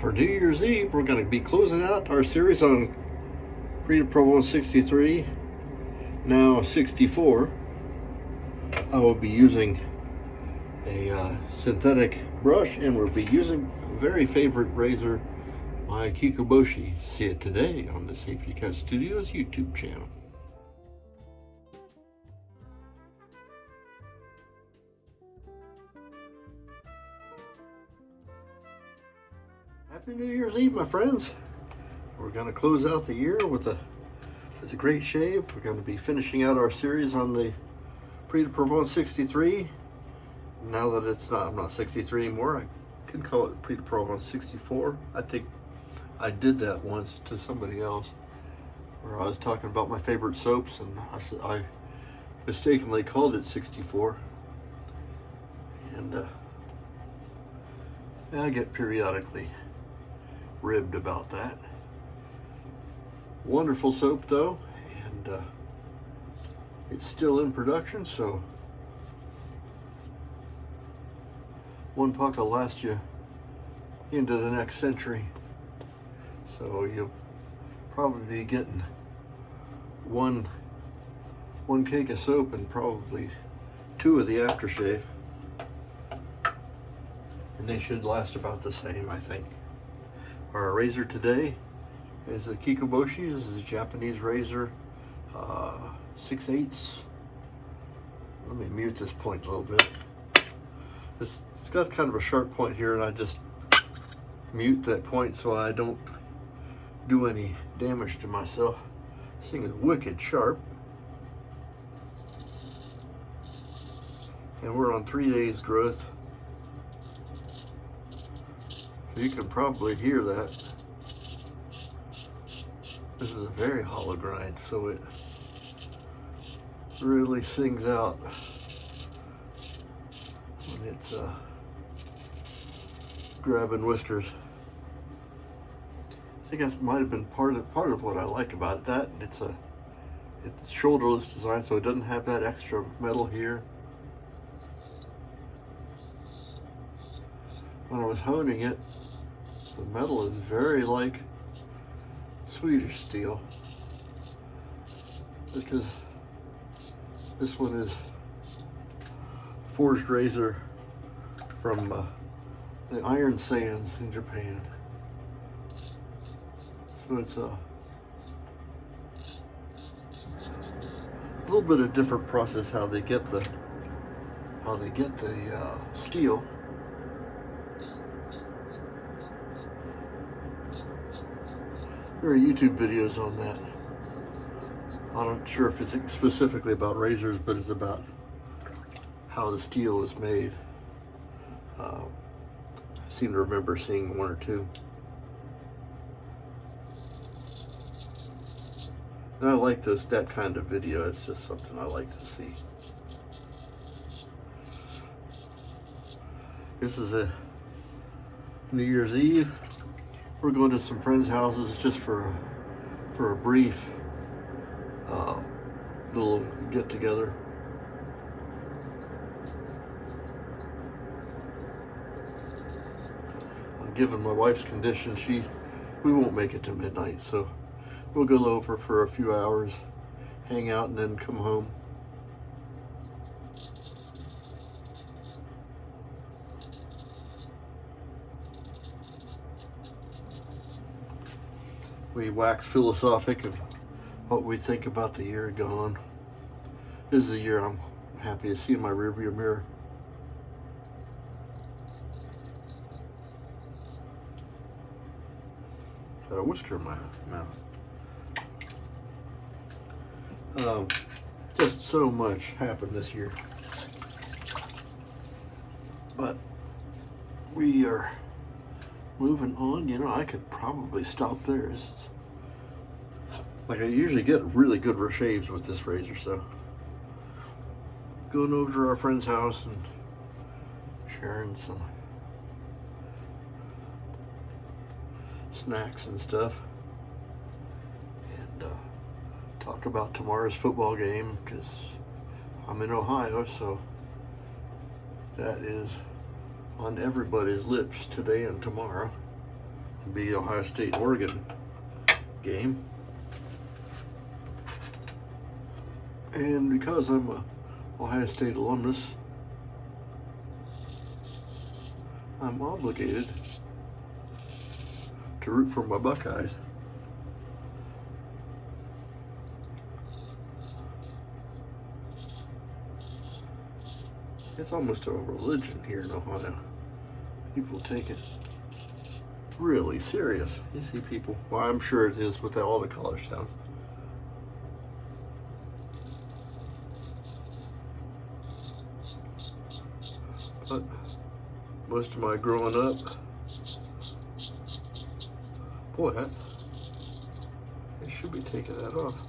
For New Year's Eve, we're going to be closing out our series on Preta Provo 63, now 64. I will be using a synthetic brush, and we'll be using a very favorite razor by Kikoboshi. See it today on the SafetyCat Studios YouTube channel. Happy New Year's Eve, my friends. We're going to close out the year with a great shave. We're going to be finishing out our series on the Preta Provo 63. Now that I'm not 63 anymore, I can call it Preta Provo 64. I think I did that once to somebody else, where I was talking about my favorite soaps, and I mistakenly called it 64. And I get periodically ribbed about that. Wonderful soap though, and it's still in production, so one puck will last you into the next century. So you'll probably be getting one cake of soap and probably 2 of the aftershave, and they should last about the same, I think. Our razor today is a Kikoboshi. This is a Japanese razor, 6/8. Let me mute this point a little bit. It's got kind of a sharp point here, and I just mute that point so I don't do any damage to myself. This thing is wicked sharp. And we're on 3 days growth. You can probably hear that. This is a very hollow grind, so it really sings out when it's grabbing whiskers. I think that might have been part of what I like about it. That and it's shoulderless design, so it doesn't have that extra metal here. When I was honing it, the metal is very like Swedish steel, because this one is forged razor from the iron sands in Japan. So it's a little bit of different process how they get the steel. There are YouTube videos on that. I'm not sure if it's specifically about razors, but it's about how the steel is made. I seem to remember seeing 1 or 2. And I like that kind of video. It's just something I like to see. This is a New Year's Eve. We're going to some friends' houses just for a brief little get together. Given my wife's condition, we won't make it to midnight, so we'll go over for a few hours, hang out, and then come home. We wax philosophic of what we think about the year gone. This is a year I'm happy to see in my rearview mirror. Got a whisker in my mouth. Just so much happened this year. But we are moving on. You know, I could probably stop there. Like, I usually get really good shaves with this razor, so going over to our friend's house and sharing some snacks and stuff, and talk about tomorrow's football game, because I'm in Ohio, so that is on everybody's lips today and tomorrow. It'll be Ohio State Oregon game. And because I'm a Ohio State alumnus, I'm obligated to root for my Buckeyes. It's almost a religion here in Ohio. People take it really serious. You see people, well, I'm sure it is with all the college towns. But most of my growing up, boy, I should be taking that off.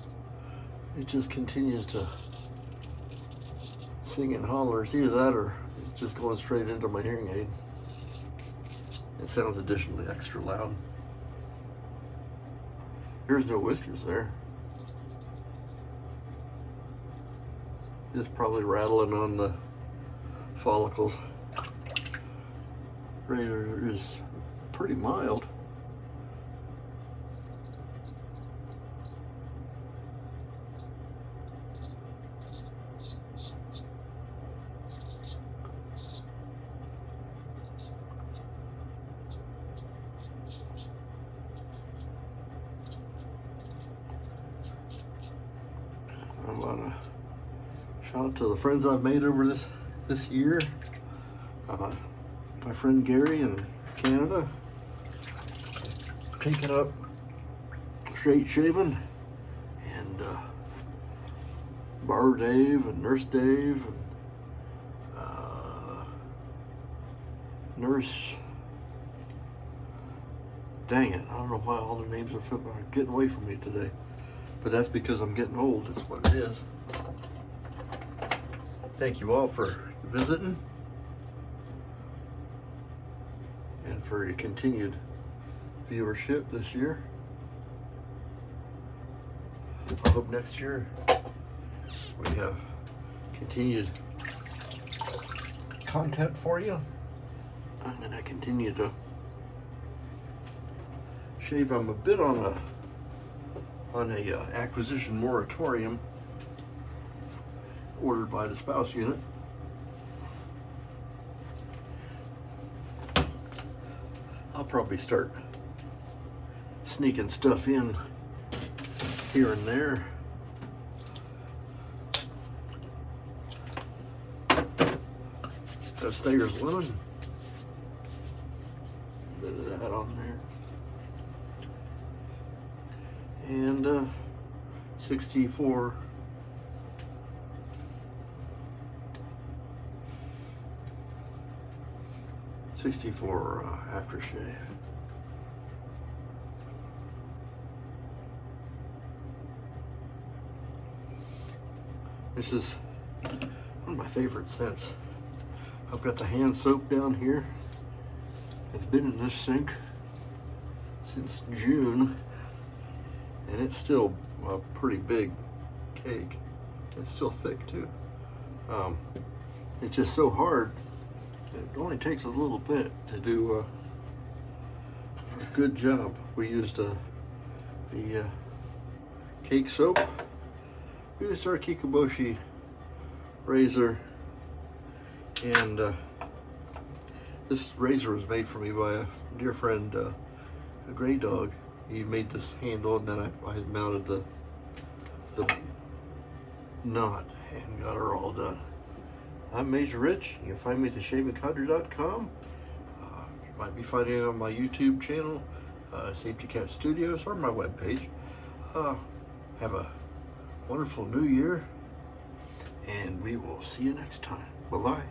It just continues to sing and holler. It's either that or it's just going straight into my hearing aid. It sounds additionally extra loud. There's no whiskers there. Just probably rattling on the follicles. Radar is pretty mild. I want to shout out to the friends I've made over this year. My friend Gary in Canada, taking up straight shaving, and Bar Dave and Nurse Dave and Nurse. Dang it! I don't know why all their names are getting away from me today. But that's because I'm getting old. That's what it is. Thank you all for visiting and for your continued viewership this year. I hope next year we have continued content for you. I'm going to continue to shave. I'm a bit on a acquisition moratorium ordered by the spouse unit. I'll probably start sneaking stuff in here and there. That Stayer's lemon. A bit of that on there. And 64 aftershave. This is one of my favorite scents. I've got the hand soap down here. It's been in this sink since June. And it's still a pretty big cake. It's still thick too. It's just so hard. It only takes a little bit to do a good job. We used the cake soap. We used our Kikoboshi razor, and this razor was made for me by a dear friend, a Gray Dog. He made this handle, and then I mounted the knot and got her all done. I'm Major Rich. You can find me at theshavingcodger.com. You might be finding it on my YouTube channel, SafetyCat Studios, or my webpage. Have a wonderful new year, and we will see you next time. Bye-bye.